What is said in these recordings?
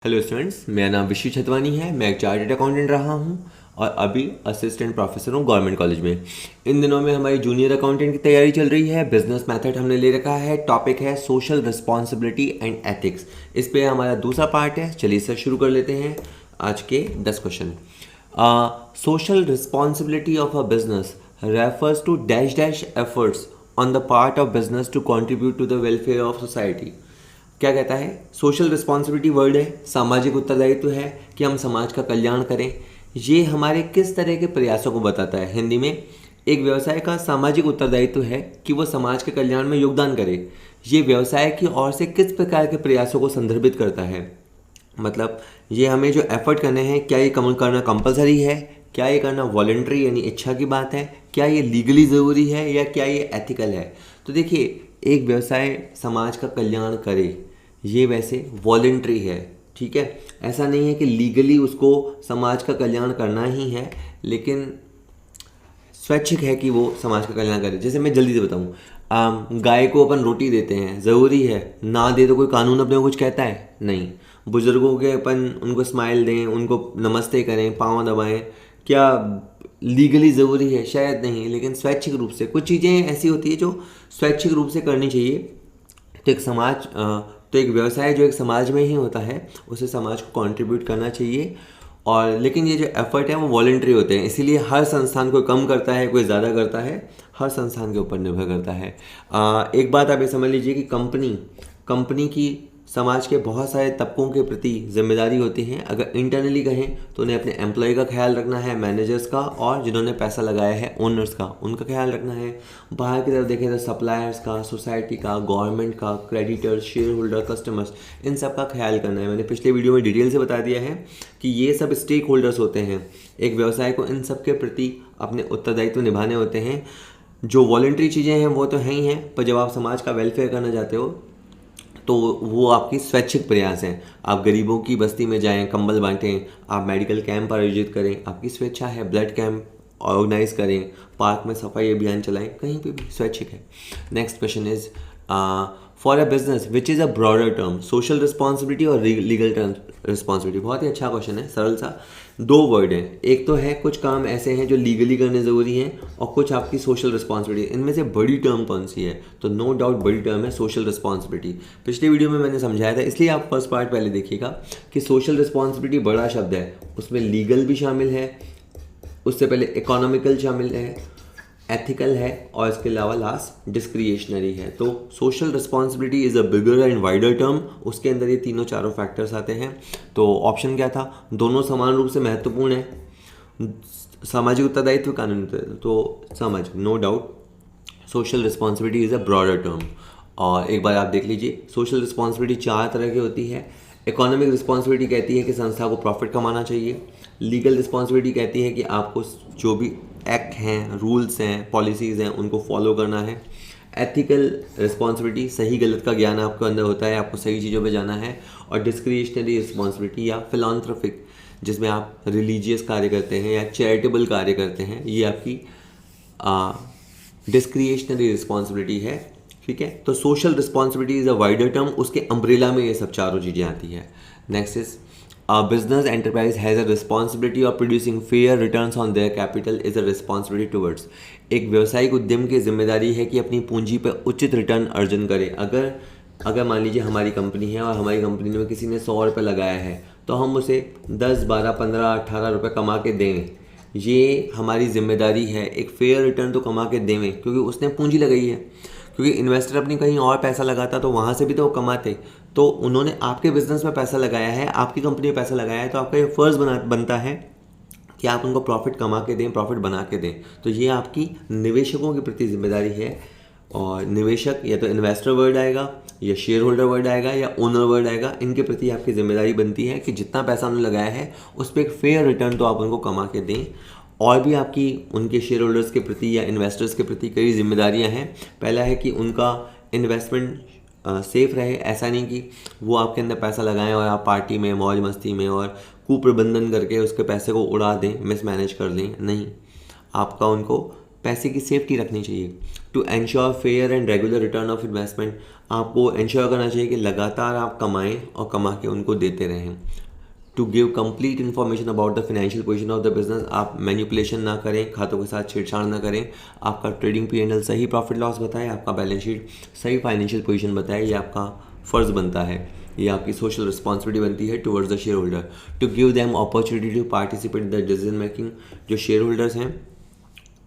Hello students, मेरा नाम विशु छतवानी है। मैं एक चार्टर्ड अकाउंटेंट रहा हूं और अभी असिस्टेंट प्रोफेसर हूं गवर्नमेंट कॉलेज में। इन दिनों में हमारी जूनियर अकाउंटेंट की तैयारी चल रही है। बिजनेस मेथड हमने ले रखा है। टॉपिक है सोशल रिस्पॉन्सिबिलिटी एंड एथिक्स। इस पे हमारा दूसरा पार्ट है। चलिए सर शुरू कर लेते हैं आज के 10 question. Social responsibility of a business refers to dash dash efforts on the part of business to contribute to the welfare of society. क्या कहता है? सोशल रिस्पॉन्सिबिलिटी वर्ड है, सामाजिक उत्तरदायित्व है कि हम समाज का कल्याण करें। ये हमारे किस तरह के प्रयासों को बताता है। हिंदी में एक व्यवसाय का सामाजिक उत्तरदायित्व है कि वो समाज के कल्याण में योगदान करे। ये व्यवसाय की ओर से किस प्रकार के प्रयासों को संदर्भित करता है। मतलब ये हमें जो एफर्ट करने हैं, क्या ये करना कंपलसरी है, क्या ये करना वॉलंटरी यानी इच्छा की बात है, क्या ये लीगली ज़रूरी है या क्या ये एथिकल है। तो देखिए, एक व्यवसाय समाज का कल्याण करे ये वैसे वॉलंटरी है, ठीक है। ऐसा नहीं है कि लीगली उसको समाज का कल्याण करना ही है, लेकिन स्वैच्छिक है कि वो समाज का कल्याण करे। जैसे मैं जल्दी से बताऊँ, गाय को अपन रोटी देते हैं, ज़रूरी है? ना दे तो कोई कानून अपने को कुछ कहता है? नहीं। बुजुर्गों के अपन उनको स्माइल दें, उनको नमस्ते करें, पाँव दबाएं, क्या लीगली ज़रूरी है? शायद नहीं, लेकिन स्वैच्छिक रूप से कुछ चीज़ें ऐसी होती है जो स्वैच्छिक रूप से करनी चाहिए। तो एक व्यवसाय जो एक समाज में ही होता है, उसे समाज को कंट्रीब्यूट करना चाहिए। और लेकिन ये जो एफर्ट है वो वॉलंटरी होते हैं, इसीलिए हर संस्थान कोई कम करता है, कोई ज़्यादा करता है, हर संस्थान के ऊपर निर्भर करता है। एक बात आप ये समझ लीजिए कि कंपनी की समाज के बहुत सारे तबकों के प्रति जिम्मेदारी होती है। अगर इंटरनली कहें तो उन्हें अपने एम्प्लॉय का ख्याल रखना है, मैनेजर्स का, और जिन्होंने पैसा लगाया है ओनर्स का, उनका ख्याल रखना है। बाहर की तरफ देखें तो सप्लायर्स का, सोसाइटी का, गवर्नमेंट का, क्रेडिटर्स, शेयर होल्डर, कस्टमर्स, इन सब का ख्याल करना है। मैंने पिछले वीडियो में डिटेल से बता दिया है कि ये सब स्टेक होल्डर्स होते हैं। एक व्यवसाय को इन सब के प्रति अपने उत्तरदायित्व निभाने होते हैं। जो वॉलंटरी चीज़ें हैं वो तो हैं ही हैं, पर जब आप समाज का वेलफेयर करना चाहते हो तो वो आपकी स्वैच्छिक प्रयास हैं। आप गरीबों की बस्ती में जाएं, कंबल बांटें, आप मेडिकल कैंप आयोजित करें, आपकी स्वेच्छा है। ब्लड कैंप ऑर्गेनाइज करें, पार्क में सफाई अभियान चलाएं, कहीं पे भी स्वैच्छिक है। Next question is for a business which is a broader term, social responsibility और लीगल टर्म रिस्पॉन्सिबिलिटी। बहुत ही अच्छा क्वेश्चन है, सरल सा। दो वर्ड हैं, एक तो है कुछ काम ऐसे हैं जो लीगली करने ज़रूरी हैं और कुछ आपकी सोशल रिस्पॉन्सिबिलिटी। इनमें से बड़ी टर्म कौन सी है? तो नो डाउट बड़ी टर्म है सोशल रिस्पॉन्सिबिलिटी। पिछले वीडियो में मैंने समझाया था, इसलिए आप फर्स्ट पार्ट पहले देखिएगा कि सोशल रिस्पॉन्सिबिलिटी बड़ा शब्द है, उसमें लीगल भी शामिल है, उससे पहले इकोनॉमिकल शामिल है, एथिकल है, और इसके अलावा लास्ट डिस्क्रिएशनरी है। तो social responsibility is a bigger and wider term. उसके अंदर ये तीनों चारों फैक्टर्स आते हैं। तो ऑप्शन क्या था? दोनों समान रूप से महत्वपूर्ण है, सामाजिक उत्तरदायित्व, कानूनी उत्तरदायित्व। तो समझ, no doubt social responsibility is a broader term. और एक बार आप देख लीजिए, सोशल रिस्पॉन्सिबिलिटी 4 तरह की होती है। इकोनॉमिक रिस्पॉन्सिबिलिटी कहती है कि संस्था को प्रॉफिट कमाना चाहिए। लीगल रिस्पॉन्सिबिलिटी कहती है कि आपको जो भी एक्ट हैं, रूल्स हैं, पॉलिसीज़ हैं, उनको फॉलो करना है। एथिकल रिस्पॉन्सिबिलिटी, सही गलत का ज्ञान आपके अंदर होता है, आपको सही चीज़ों पे जाना है। और डिस्क्रिशनरी रिस्पॉन्सिबिलिटी या फिलांथ्रोपिक, जिसमें आप रिलीजियस कार्य करते हैं या चैरिटेबल कार्य करते हैं, ये आपकी डिस्क्रिशनरी रिस्पॉन्सिबिलिटी है, ठीक है। तो social responsibility is a wider term, उसके अम्ब्रेला में ये सब चारों चीज़ें आती है। Next is business enterprise has a responsibility of producing fair returns on their capital is a responsibility towards. एक व्यवसायिक उद्यम की जिम्मेदारी है कि अपनी पूंजी पर उचित रिटर्न अर्जन करे। अगर मान लीजिए हमारी कंपनी है और हमारी कंपनी में किसी ने 100 रुपये लगाया है, तो हम उसे 10, 12, 15, 18 रुपये कमा के दें, ये हमारी जिम्मेदारी है। एक फेयर रिटर्न तो कमा के देवें, क्योंकि उसने पूंजी लगाई है। क्योंकि इन्वेस्टर अपनी कहीं और पैसा लगाता तो वहाँ से भी तो वो कमाते। तो उन्होंने आपके बिजनेस में पैसा लगाया है, आपकी कंपनी में पैसा लगाया है, तो आपका ये फ़र्ज़ बनता है कि आप उनको प्रॉफिट कमा के दें, प्रॉफिट बना के दें। तो ये आपकी निवेशकों के प्रति जिम्मेदारी है। और निवेशक या तो इन्वेस्टर वर्ड आएगा, या शेयर होल्डर वर्ड आएगा, या ओनर वर्ड आएगा। इनके प्रति आपकी जिम्मेदारी बनती है कि जितना पैसा उन्होंने लगाया है उस पर एक फेयर रिटर्न तो आप उनको कमा के दें। और भी आपकी उनके शेयर होल्डर्स के प्रति या इन्वेस्टर्स के प्रति कई जिम्मेदारियां हैं। पहला है कि उनका इन्वेस्टमेंट सेफ रहे। ऐसा नहीं कि वो आपके अंदर पैसा लगाएं और आप पार्टी में, मौज मस्ती में और कुप्रबंधन करके उसके पैसे को उड़ा दें, मिसमैनेज कर दें। नहीं, आपका उनको पैसे की सेफ्टी रखनी चाहिए। To ensure fair and regular return of investment, आपको एंश्योर करना चाहिए कि लगातार आप कमाएं और कमा के उनको देते रहें। To give complete information about the financial position of the business, आप मैनिपुलेशन ना करें, खातों के साथ छेड़छाड़ ना करें, आपका ट्रेडिंग P&L सही प्रॉफिट लॉस बताए, आपका बैलेंस शीट सही फाइनेंशियल पोजीशन बताए, ये आपका फ़र्ज़ बनता है, ये आपकी सोशल रिस्पॉन्सिबिलिटी बनती है towards the share holder. To give them opportunity to participate in the decision making, जो शेयर होल्डर्स हैं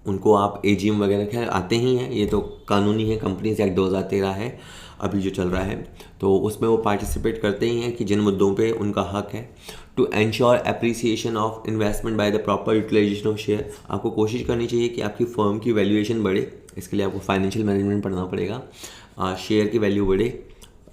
उनको आप AGM वगैरह खैर आते ही हैं, ये तो कानूनी है, कंपनीज एक्ट 2013 है अभी जो चल रहा है, तो उसमें वो पार्टिसिपेट करते ही हैं कि जिन मुद्दों पे उनका हक है। To ensure appreciation of investment by the proper utilisation of share, आपको कोशिश करनी चाहिए कि आपकी फर्म की वैल्यूएशन बढ़े, इसके लिए आपको फाइनेंशियल मैनेजमेंट पढ़ना पड़ेगा, शेयर की वैल्यू बढ़े,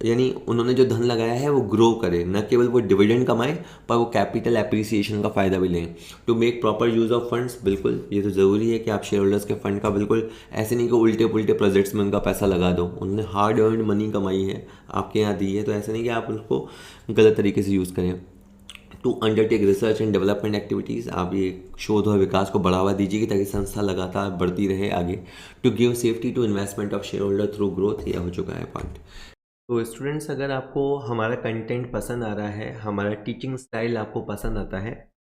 यानी उन्होंने जो धन लगाया है वो ग्रो करे, न केवल वो डिविडेंड कमाए पर वो कैपिटल एप्रिसिएशन का फ़ायदा भी लें। To make proper use of funds, बिल्कुल ये तो ज़रूरी है कि आप शेयर होल्डर्स के फंड का बिल्कुल ऐसे नहीं कि उल्टे पुल्टे प्रोजेक्ट्स में उनका पैसा लगा दो, उन्होंने हार्ड अर्नड मनी कमाई है आपके यहाँ दी है, तो ऐसा नहीं कि आप उसको गलत तरीके से यूज़ करें। To undertake research and development activities, आप ये शोध और विकास को बढ़ावा दीजिए ताकि संस्था लगातार बढ़ती रहे आगे। To give safety to investment of share holder through growth, यह हो चुका है पॉइंट। तो स्टूडेंट्स, अगर आपको हमारा कंटेंट पसंद आ रहा है, हमारा टीचिंग स्टाइल आपको पसंद आता है,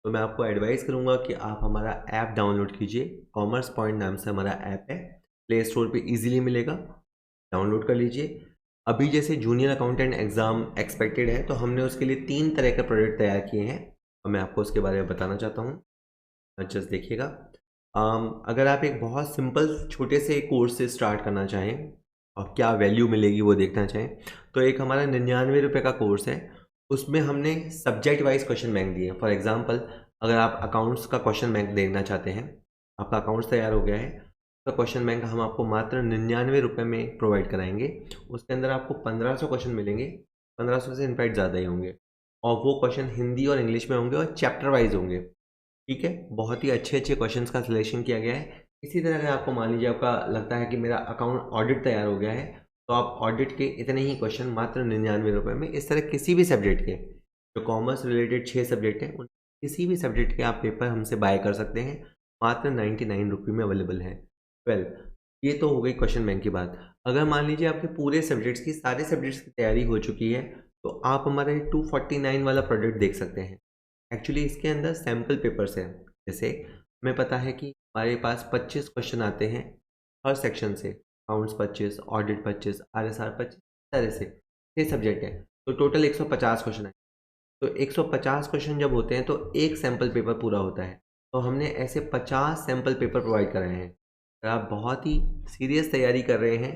तो मैं आपको एडवाइस करूंगा कि आप हमारा ऐप डाउनलोड कीजिए। कॉमर्स पॉइंट नाम से हमारा ऐप है, प्ले स्टोर पे इजीली मिलेगा, डाउनलोड कर लीजिए। अभी जैसे जूनियर अकाउंटेंट एग्ज़ाम एक्सपेक्टेड है, तो हमने उसके लिए 3 तरह के प्रोजेक्ट तैयार किए हैं और मैं आपको उसके बारे में बताना चाहता हूँ। जस्ट देखिएगा। अगर आप एक बहुत सिंपल छोटे से कोर्स से स्टार्ट करना चाहें और क्या वैल्यू मिलेगी वो देखना चाहें, तो एक हमारा 99 रुपये का कोर्स है, उसमें हमने सब्जेक्ट वाइज क्वेश्चन बैंक दिए हैं। फॉर एग्जांपल, अगर आप अकाउंट्स का क्वेश्चन बैंक देखना चाहते हैं, आपका अकाउंट्स तैयार हो गया है, तो क्वेश्चन बैंक हम आपको मात्र 99 रुपये में प्रोवाइड कराएंगे। उसके अंदर आपको 1500 क्वेश्चन मिलेंगे, 1500 से इनफैक्ट ज़्यादा ही होंगे, और वो क्वेश्चन हिंदी और इंग्लिश में होंगे और चैप्टर वाइज होंगे। ठीक है, बहुत ही अच्छे अच्छे क्वेश्चंस का सिलेक्शन किया गया है। इसी तरह अगर आपको मान लीजिए आपका लगता है कि मेरा अकाउंट ऑडिट तैयार हो गया है, तो आप ऑडिट के इतने ही क्वेश्चन मात्र 99 रुपये में, इस तरह किसी भी सब्जेक्ट के, जो कॉमर्स रिलेटेड 6 सब्जेक्ट हैं, उन किसी भी सब्जेक्ट के आप पेपर हमसे बाय कर सकते हैं, मात्र 99 रुपये में अवेलेबल है। वेल, ये तो हो गई क्वेश्चन बैंक की बात। अगर मान लीजिए आपके पूरे सब्जेक्ट्स की, सारे सब्जेक्ट्स की तैयारी हो चुकी है, तो आप हमारे 249 वाला प्रोडक्ट देख सकते हैं। एक्चुअली इसके अंदर सैम्पल पेपर्स हैं। जैसे हमें पता है कि हमारे पास 25 क्वेश्चन आते हैं हर सेक्शन से, अकाउंट्स 25, ऑडिट 25, RSR 25, तरह से 6 सब्जेक्ट हैं, तो टोटल 150 क्वेश्चन है। तो 150 क्वेश्चन जब होते हैं तो एक सैम्पल पेपर पूरा होता है, तो हमने ऐसे 50 सैम्पल पेपर प्रोवाइड कराए हैं। अगर आप बहुत ही सीरियस तैयारी कर रहे हैं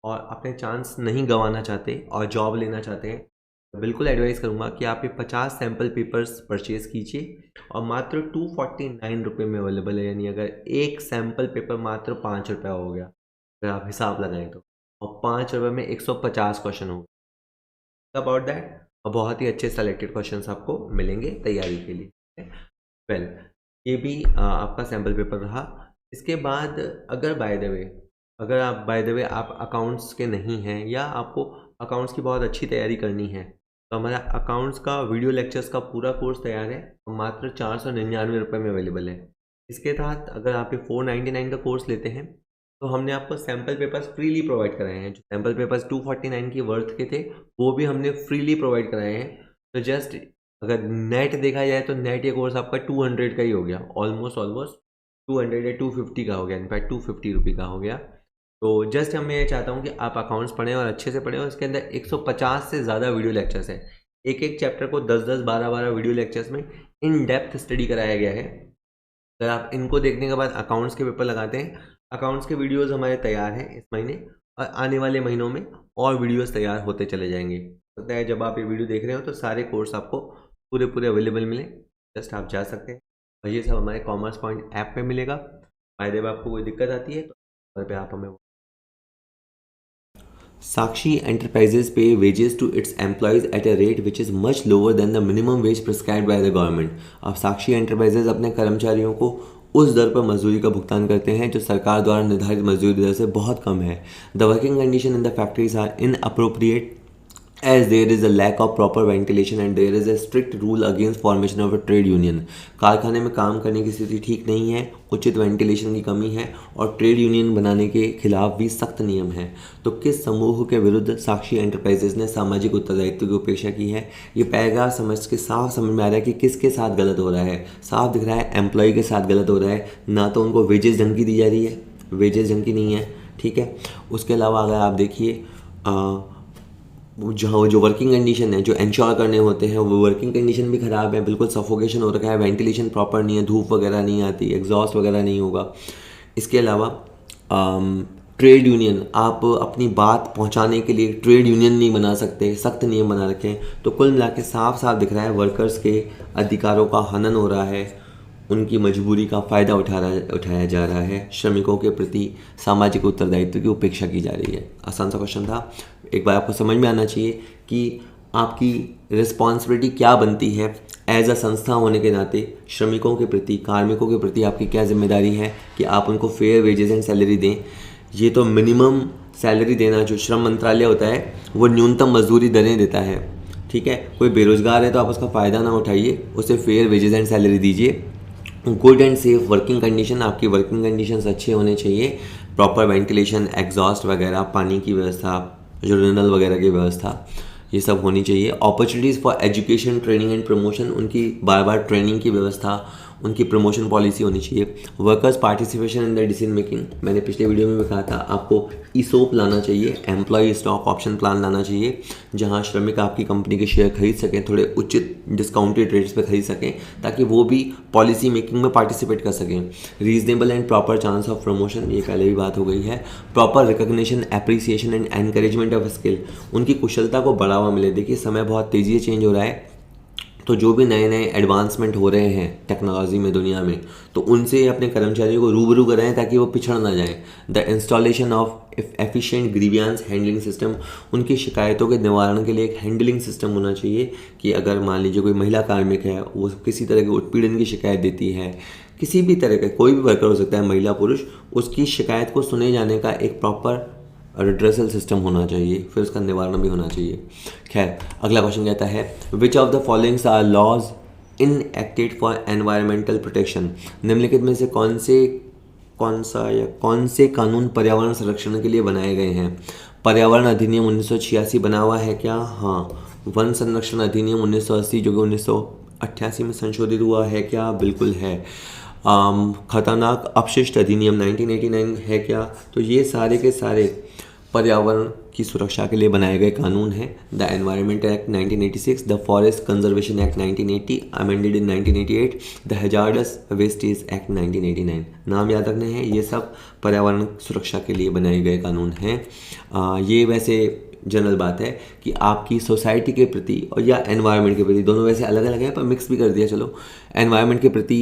और अपने चांस नहीं गंवाना चाहते और जॉब लेना चाहते हैं, बिल्कुल एडवाइस करूंगा कि आप ये 50 सैम्पल पेपर्स परचेज़ कीजिए और मात्र 249 रुपये में अवेलेबल है। यानी अगर एक सैम्पल पेपर मात्र 5 रुपये हो गया, अगर आप हिसाब लगाएं तो, और 5 रुपये में 150 क्वेश्चन हो अबाउट दैट, और बहुत ही अच्छे सेलेक्टेड क्वेश्चंस आपको मिलेंगे तैयारी के लिए। वेल, ये भी आपका सैम्पल पेपर रहा। इसके बाद अगर बाय द वे आप अकाउंट्स के नहीं हैं, या आपको अकाउंट्स की बहुत अच्छी तैयारी करनी है, तो हमारा अकाउंट्स का वीडियो लेक्चर्स का पूरा कोर्स तैयार है और मात्र 499 रुपये में अवेलेबल है। इसके तहत अगर आप ये 499 का कोर्स लेते हैं, तो हमने आपको सैम्पल पेपर्स फ्रीली प्रोवाइड कराए हैं। जो सैम्पल पेपर्स 249 की वर्थ के थे, वो भी हमने फ्रीली प्रोवाइड कराए हैं। तो जस्ट अगर नेट देखा जाए तो नेट ये कोर्स आपका 200 का ही हो गया, ऑलमोस्ट 200 या 250 का हो गया, इनफैक्ट 250 रुपये का हो गया। तो जस्ट मैं ये चाहता हूँ कि आप अकाउंट्स पढ़ें और अच्छे से पढ़ें, और इसके अंदर 150 से ज़्यादा वीडियो लेक्चर्स है। एक एक चैप्टर को 10-10, 12-12 वीडियो लेक्चर्स में इन डेप्थ स्टडी कराया गया है। अगर आप इनको देखने के बाद अकाउंट्स के पेपर लगाते हैं, अकाउंट्स के वीडियोज़ हमारे तैयार हैं इस महीने, और आने वाले महीनों में और वीडियोज़ तैयार होते चले जाएंगे। लगता है जब आप ये वीडियो देख रहे हो तो सारे कोर्स आपको पूरे अवेलेबल मिले, जस्ट आप जा सकते हैं। और ये सब हमारे कॉमर्स पॉइंट ऐप पे मिलेगा। फायदे में आपको कोई दिक्कत आती है तो घर पे आप हमें। Sakshi Enterprises pay wages to its employees at a rate which is much lower than the minimum wage prescribed by the government. अब साक्षी एंटरप्राइजेज अपने कर्मचारियों को उस दर पर मजदूरी का भुगतान करते हैं जो सरकार द्वारा निर्धारित मजदूरी दर से बहुत कम है। The working condition in the factories are inappropriate as there is a lack of proper ventilation and there is a strict rule against formation of a trade union। कारखाने में काम करने की स्थिति ठीक नहीं है, उचित वेंटिलेशन की कमी है और ट्रेड यूनियन बनाने के खिलाफ भी सख्त नियम है। तो किस समूह के विरुद्ध साक्षी एंटरप्राइजेस ने सामाजिक उत्तरदायित्व की उपेक्षा की है? ये पैराग्राफ समझ के साफ समझ में आ रहा है कि किसके साथ गलत हो रहा है। साफ दिख रहा है एम्प्लॉय के साथ गलत हो रहा है, ना तो उनको वेजेस ढंग की दी जा रही है, वेजेस ढंग की नहीं है, ठीक है। उसके अलावा अगर आप देखिए जहाँ जो वर्किंग कंडीशन है जो इंश्योर करने होते हैं वो वर्किंग कंडीशन भी ख़राब है, बिल्कुल सफोकेशन हो रखा है, वेंटिलेशन प्रॉपर नहीं है, धूप वगैरह नहीं आती, एग्जॉस्ट वगैरह नहीं होगा। इसके अलावा ट्रेड यूनियन, आप अपनी बात पहुंचाने के लिए ट्रेड यूनियन नहीं बना सकते, सख्त नियम बना रखे हैं। तो कुल मिला के साफ साफ दिख रहा है वर्कर्स के अधिकारों का हनन हो रहा है, उनकी मजबूरी का फ़ायदा उठाया जा रहा है, श्रमिकों के प्रति सामाजिक उत्तरदायित्व की उपेक्षा की जा रही है। आसान सा क्वेश्चन था। एक बार आपको समझ में आना चाहिए कि आपकी रिस्पॉन्सिबिलिटी क्या बनती है एज अ संस्था होने के नाते, श्रमिकों के प्रति, कार्मिकों के प्रति आपकी क्या जिम्मेदारी है कि आप उनको फेयर वेजेस एंड सैलरी दें। ये तो मिनिमम सैलरी देना जो श्रम मंत्रालय होता है वो न्यूनतम मजदूरी दरें देता है, ठीक है। कोई बेरोजगार है तो आप उसका फ़ायदा ना उठाइए, उसे फेयर वेजेस एंड सैलरी दीजिए। Good and safe working condition, आपकी वर्किंग कंडीशंस अच्छे होने चाहिए, प्रॉपर वेंटिलेशन, एग्जॉस्ट वगैरह, पानी की व्यवस्था, यूरिनल वगैरह की व्यवस्था, ये सब होनी चाहिए। Opportunities for education, training and promotion, उनकी बार बार ट्रेनिंग की व्यवस्था, उनकी प्रमोशन पॉलिसी होनी चाहिए। Workers participation in the decision making, मैंने पिछले वीडियो में भी कहा था आपको ईसोप लाना चाहिए, एम्प्लॉय स्टॉक ऑप्शन प्लान लाना चाहिए, जहां श्रमिक आपकी कंपनी के शेयर खरीद सकें, थोड़े उचित डिस्काउंटेड रेट्स पे खरीद सकें ताकि वो भी पॉलिसी मेकिंग में पार्टिसिपेट कर सकें। Reasonable and proper chance of promotion, ये पहले भी बात हो गई है। Proper recognition, appreciation and encouragement of skill, उनकी कुशलता को बढ़ावा मिले। देखिए समय बहुत तेज़ी से चेंज हो रहा है, तो जो भी नए नए एडवांसमेंट हो रहे हैं टेक्नोलॉजी में, दुनिया में, तो उनसे अपने कर्मचारियों को रूबरू कराएं ताकि वो पिछड़ ना जाएं। The installation of efficient grievance handling system, उनकी शिकायतों के निवारण के लिए एक हैंडलिंग सिस्टम होना चाहिए कि अगर मान लीजिए कोई महिला कार्मिक है, वो किसी तरह के उत्पीड़न की शिकायत देती है, किसी भी तरह का, कोई भी वर्कर हो सकता है, महिला पुरुष, उसकी शिकायत को सुने जाने का एक प्रॉपर रिड्रेसल सिस्टम होना चाहिए, फिर उसका निवारण भी होना चाहिए। खैर, अगला क्वेश्चन कहता है which of the followings are laws enacted for environmental protection, निम्नलिखित में से कौन से कानून पर्यावरण संरक्षण के लिए बनाए गए हैं? पर्यावरण अधिनियम 1986 बना हुआ है क्या? हाँ। वन संरक्षण अधिनियम 1980 जो कि 1988 में संशोधित हुआ है क्या? बिल्कुल है। खतरनाक अपशिष्ट अधिनियम 1989 है क्या? तो ये सारे के सारे पर्यावरण की सुरक्षा के लिए बनाए गए कानून हैं। The environment act 1986, the forest conservation act 1980 amended in 1988, the hazards wastage act 1989। नाम याद रखने हैं, ये सब पर्यावरण सुरक्षा के लिए बनाए गए कानून हैं। ये वैसे जनरल बात है कि आपकी सोसाइटी के प्रति और या एनवायरनमेंट के प्रति, दोनों वैसे अलग अलग है पर मिक्स भी कर दिया, चलो। एनवायरनमेंट के प्रति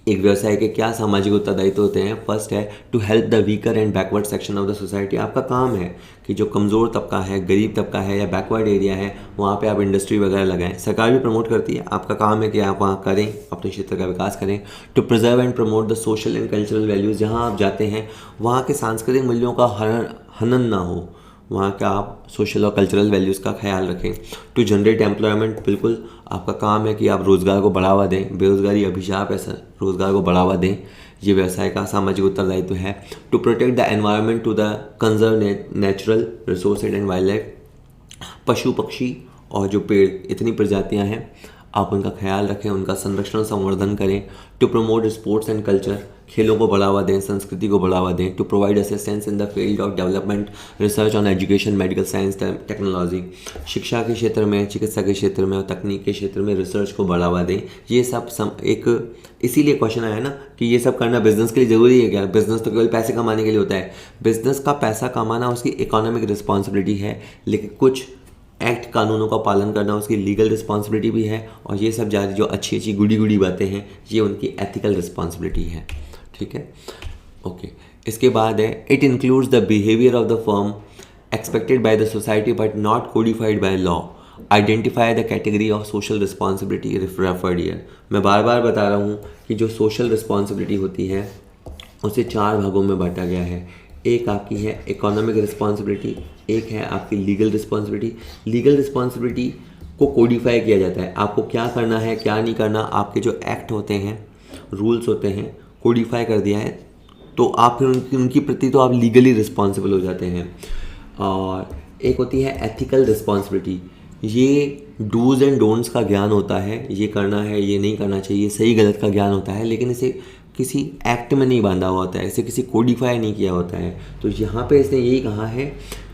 एक व्यवसाय के क्या सामाजिक उत्तरदायित्व होते हैं? फर्स्ट है to help the weaker and backward section of the society. आपका काम है कि जो कमज़ोर तबका है, गरीब तबका है या बैकवर्ड एरिया है, वहाँ पे आप इंडस्ट्री वगैरह लगाएं। सरकार भी प्रमोट करती है, आपका काम है कि आप वहाँ करें, अपने क्षेत्र का विकास करें। To preserve and promote the social and cultural values, जहाँ आप जाते हैं वहाँ के सांस्कृतिक मूल्यों का हनन ना हो, वहाँ का आप सोशल और कल्चरल वैल्यूज़ का ख्याल रखें। टू जनरेट एम्प्लॉयमेंट, बिल्कुल आपका काम है कि आप रोज़गार को बढ़ावा दें, बेरोज़गारी अभिशाप है सर, रोज़गार को बढ़ावा दें, ये व्यवसाय का सामाजिक उत्तरदायित्व है। To protect the environment, to the conserve natural resource and wild life, पशु पक्षी और जो पेड़, इतनी प्रजातियाँ हैं, आप उनका ख्याल रखें, उनका संरक्षण संवर्धन करें। To promote sports and culture, खेलों को बढ़ावा दें, संस्कृति को बढ़ावा दें। To provide assistance in the field of development, research on education, medical science, technology, शिक्षा के क्षेत्र में, चिकित्सा के क्षेत्र में और तकनीक के क्षेत्र में रिसर्च को बढ़ावा दें। ये सब एक इसीलिए क्वेश्चन आया ना कि ये सब करना बिजनेस के लिए ज़रूरी है क्या? बिजनेस तो केवल पैसे कमाने के लिए होता है। बिजनेस का पैसा कमाना उसकी इकोनॉमिक रिस्पॉन्सिबिलिटी है, लेकिन कुछ एक्ट कानूनों का पालन करना उसकी लीगल रिस्पॉन्सिबिलिटी भी है, और ये सब जारी जो अच्छी अच्छी गुड़ी गुड़ी बातें हैं ये उनकी एथिकल रिस्पॉन्सिबिलिटी है। ठीक है, ओके। इसके बाद है it includes the behaviour of the firm expected by the society but not codified by law, identify the category of social responsibility referred here. मैं बार बार बता रहा हूँ कि जो सोशल रिस्पॉन्सिबिलिटी होती है उसे 4 भागों में बांटा गया है। एक आपकी है इकोनॉमिक रिस्पॉन्सिबिलिटी, एक है आपकी लीगल रिस्पॉन्सिबिलिटी। लीगल रिस्पॉन्सिबिलिटी को कोडिफाई किया जाता है, आपको क्या करना है क्या नहीं करना, आपके जो एक्ट होते हैं, रूल्स होते हैं, कोडिफाई कर दिया है, तो आप फिर उनकी प्रति तो आप लीगली रिस्पॉन्सिबल हो जाते हैं। और एक होती है एथिकल रिस्पॉन्सिबिलिटी, ये डूज़ एंड डोंट्स का ज्ञान होता है, ये करना है ये नहीं करना चाहिए, सही गलत का ज्ञान होता है, लेकिन इसे किसी एक्ट में नहीं बांधा हुआ होता है, इसे किसी कोडिफाई नहीं किया होता है। तो यहाँ पे इसने यही कहा है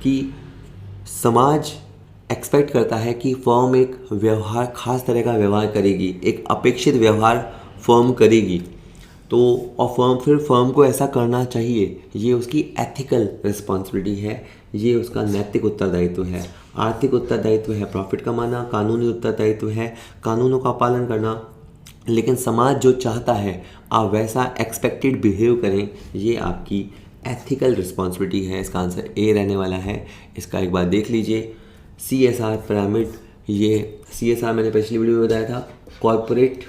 कि समाज एक्सपेक्ट करता है कि फर्म एक व्यवहार, खास तरह का व्यवहार करेगी, एक अपेक्षित व्यवहार फर्म करेगी, तो और फर्म को ऐसा करना चाहिए, ये उसकी एथिकल रिस्पॉन्सिबिलिटी है, ये उसका नैतिक उत्तरदायित्व है। आर्थिक उत्तरदायित्व है प्रॉफिट कमाना, कानूनी उत्तरदायित्व है कानूनों का पालन करना, लेकिन समाज जो चाहता है आप वैसा एक्सपेक्टेड बिहेव करें, ये आपकी एथिकल रिस्पॉन्सिबिलिटी है। इसका आंसर ए रहने वाला है। इसका एक बार देख लीजिए, CSR पिरामिड, ये CSR मैंने पिछली वीडियो में बताया था, corporate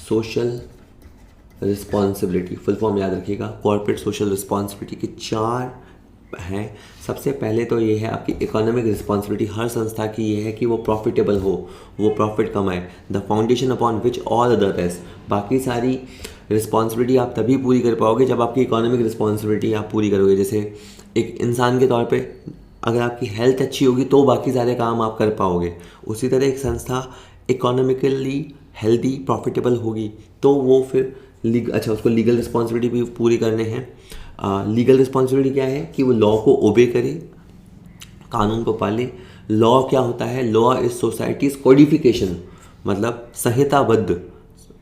social responsibility, full form याद रखिएगा। कॉर्पोरेट सोशल रिस्पॉन्सिबिलिटी के 4 हैं। सबसे पहले तो ये है आपकी इकोनॉमिक रिस्पॉन्सिबिलिटी, हर संस्था की ये है कि वो प्रॉफिटेबल हो, वो प्रॉफिट कमाए, the foundation upon which all other rest. बाकी सारी रिस्पॉन्सिबिलिटी आप तभी पूरी कर पाओगे जब आपकी इकोनॉमिक रिस्पॉन्सिबिलिटी आप पूरी करोगे। जैसे एक इंसान के तौर पे अगर आपकी हेल्थ अच्छी होगी तो बाकी सारे काम आप कर पाओगे, उसी तरह एक संस्था इकोनॉमिकली हेल्दी प्रॉफिटेबल होगी तो वो फिर उसको लीगल रिस्पॉन्सिबिलिटी भी पूरी करने हैं। लीगल रिस्पॉन्सिबिलिटी क्या है कि वो लॉ को ओबे करे, कानून को पाले। लॉ क्या होता है? लॉ इज सोसाइटीज़ कोडिफिकेशन, मतलब संहिताबद्ध,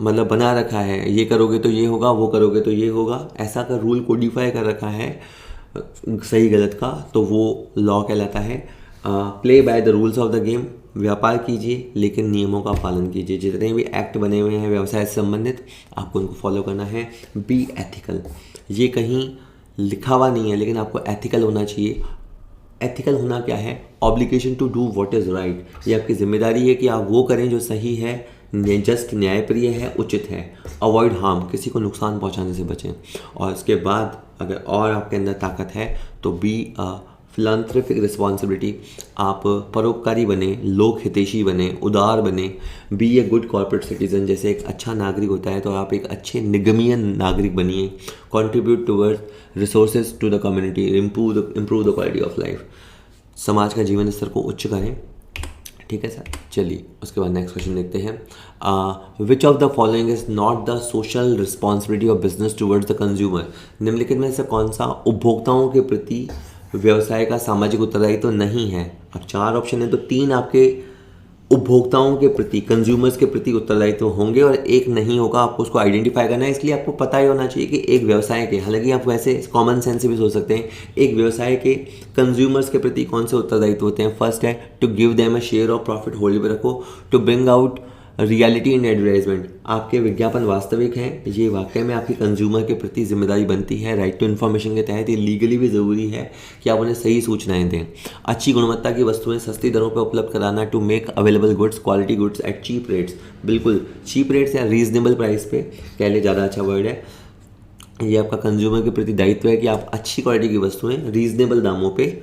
मतलब बना रखा है, ये करोगे तो ये होगा, वो करोगे तो ये होगा, ऐसा का रूल कोडिफाई कर रखा है सही गलत का, तो वो लॉ कहलाता है। Play by the rules of the game, व्यापार कीजिए लेकिन नियमों का पालन कीजिए। जितने भी एक्ट बने हुए हैं व्यवसाय से संबंधित आपको उनको फॉलो करना है। बी एथिकल, ये कहीं लिखा हुआ नहीं है लेकिन आपको एथिकल होना चाहिए। एथिकल होना क्या है? Obligation to do what is right, ये आपकी जिम्मेदारी है कि आप वो करें जो सही है, जस्ट न्यायप्रिय है, उचित है। अवॉइड हार्म, किसी को नुकसान पहुंचाने से बचें। और इसके बाद अगर और आपके अंदर ताकत है तो बी फिलांथ्रोपिक रिस्पॉन्सिबिलिटी, आप परोपकारी बने, लोक हितैषी बने, उदार बने। Be a good corporate citizen, जैसे एक अच्छा नागरिक होता है तो आप एक अच्छे निगमीय नागरिक बनिए। Contribute towards resources to the community, improve the quality of life, समाज का जीवन स्तर को उच्च करें। ठीक है सर, चलिए उसके बाद नेक्स्ट क्वेश्चन देखते हैं। विच of the following is not the social responsibility of business towards the consumer, निम्नलिखित में से कौन सा उपभोक्ताओं के प्रति व्यवसाय का सामाजिक उत्तरदायित्व तो नहीं है? अब 4 ऑप्शन है तो 3 आपके उपभोक्ताओं के प्रति, कंज्यूमर्स के प्रति उत्तरदायित्व होंगे और एक नहीं होगा। आपको उसको आइडेंटिफाई करना है, इसलिए आपको पता ही होना चाहिए कि एक व्यवसाय के, हालांकि आप वैसे कॉमन सेंस से भी सोच सकते हैं, एक व्यवसाय के कंज्यूमर्स के प्रति कौन से उत्तरदायित्व होते हैं। फर्स्ट है to give them a share of profit, hold पे रखो। To bring out reality in advertisement, आपके विज्ञापन वास्तविक हैं, ये वाकई में आपकी कंज्यूमर के प्रति जिम्मेदारी बनती है। राइट टू इन्फॉर्मेशन के तहत ये लीगली भी ज़रूरी है कि आप उन्हें सही सूचनाएं दें। अच्छी गुणवत्ता की वस्तुएं सस्ती दरों पर उपलब्ध कराना। To make available goods, quality goods at cheap rates, बिल्कुल चीप रेट्स या रीजनेबल प्राइस पे कह ले, ज़्यादा अच्छा वर्ड है। ये आपका कंज्यूमर के प्रति दायित्व है कि आप अच्छी क्वालिटी की वस्तुएं रीजनेबल दामों पे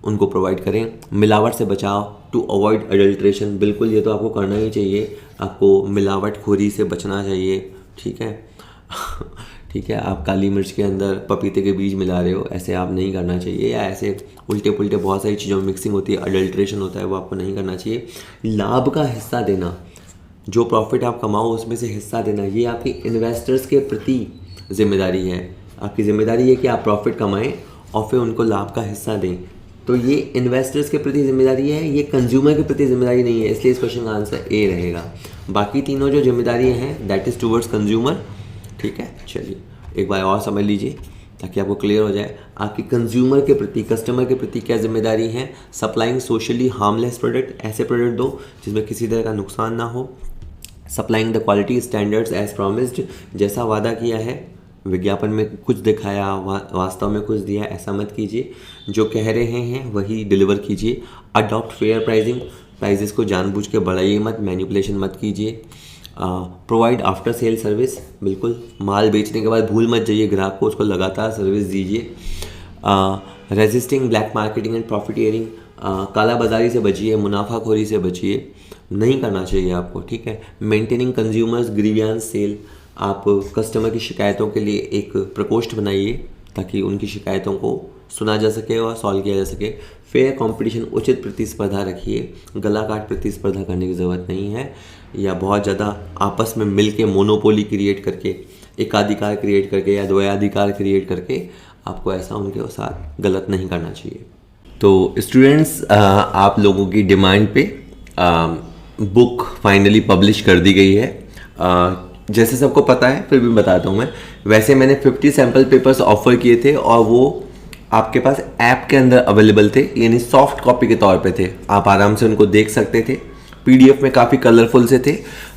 उनको प्रोवाइड करें। मिलावट से बचाव, टू अवॉइड अडल्ट्रेशन, बिल्कुल ये तो आपको करना ही चाहिए, आपको मिलावटखोरी से बचना चाहिए। ठीक है ठीक है, आप काली मिर्च के अंदर पपीते के बीज मिला रहे हो, ऐसे आप नहीं करना चाहिए, या ऐसे उल्टे पुल्टे बहुत सारी चीज़ों में मिक्सिंग होती है, अडल्ट्रेशन होता है, वो आपको नहीं करना चाहिए। लाभ का हिस्सा देना, जो प्रॉफिट आप कमाओ उसमें से हिस्सा देना, ये आपकी इन्वेस्टर्स के प्रति जिम्मेदारी है। आपकी जिम्मेदारी है कि आप प्रॉफिट कमाएं और फिर उनको लाभ का हिस्सा दें। तो ये इन्वेस्टर्स के प्रति जिम्मेदारी है, ये कंज्यूमर के प्रति जिम्मेदारी नहीं है, इसलिए इस क्वेश्चन का आंसर ए रहेगा। बाकी तीनों जो जिम्मेदारी हैं दैट इज़ टूवर्ड्स कंज्यूमर। ठीक है, चलिए एक बार और समझ लीजिए ताकि आपको क्लियर हो जाए आपकी कंज्यूमर के प्रति, कस्टमर के प्रति क्या जिम्मेदारी है। सप्लाइंग सोशली हार्मलेस प्रोडक्ट, ऐसे प्रोडक्ट दो जिसमें किसी तरह का नुकसान ना हो। Supplying the quality standards as promised, जैसा वादा किया है, विज्ञापन में कुछ दिखाया वास्तव में कुछ दिया, ऐसा मत कीजिए, जो कह रहे हैं वही डिलीवर कीजिए। अडॉप्ट फेयर प्राइसिंग, प्राइजेस को जानबूझ के बढ़ाइए मत, मैनिपुलेशन मत कीजिए। प्रोवाइड आफ्टर सेल सर्विस, बिल्कुल माल बेचने के बाद भूल मत जाइए ग्राहक को, उसको लगातार सर्विस दीजिए। Resisting black marketing and profiteering, काला बाजारी से बचिए, मुनाफाखोरी से बचिए, नहीं करना चाहिए आपको, ठीक है। मेंटेनिंग कंज्यूमर्स ग्रीवियंस सेल, आप कस्टमर की शिकायतों के लिए एक प्रकोष्ठ बनाइए ताकि उनकी शिकायतों को सुना जा सके और सॉल्व किया जा सके। फेयर कंपटीशन, उचित प्रतिस्पर्धा रखिए, गला काट प्रतिस्पर्धा करने की ज़रूरत नहीं है, या बहुत ज़्यादा आपस में मिल के मोनोपोली क्रिएट करके, एकाधिकार क्रिएट करके या द्वयाधिकार क्रिएट करके आपको ऐसा उनके साथ गलत नहीं करना चाहिए। तो स्टूडेंट्स, आप लोगों की डिमांड पे बुक फाइनली पब्लिश कर दी गई है। जैसे सबको पता है फिर भी बताता हूँ मैं। वैसे मैंने 50 सैम्पल पेपर्स ऑफर किए थे और वो आपके पास ऐप के अंदर अवेलेबल थे, यानी सॉफ्ट कॉपी के तौर पे थे, आप आराम से उनको देख सकते थे। पीडीएफ में काफ़ी कलरफुल से थे,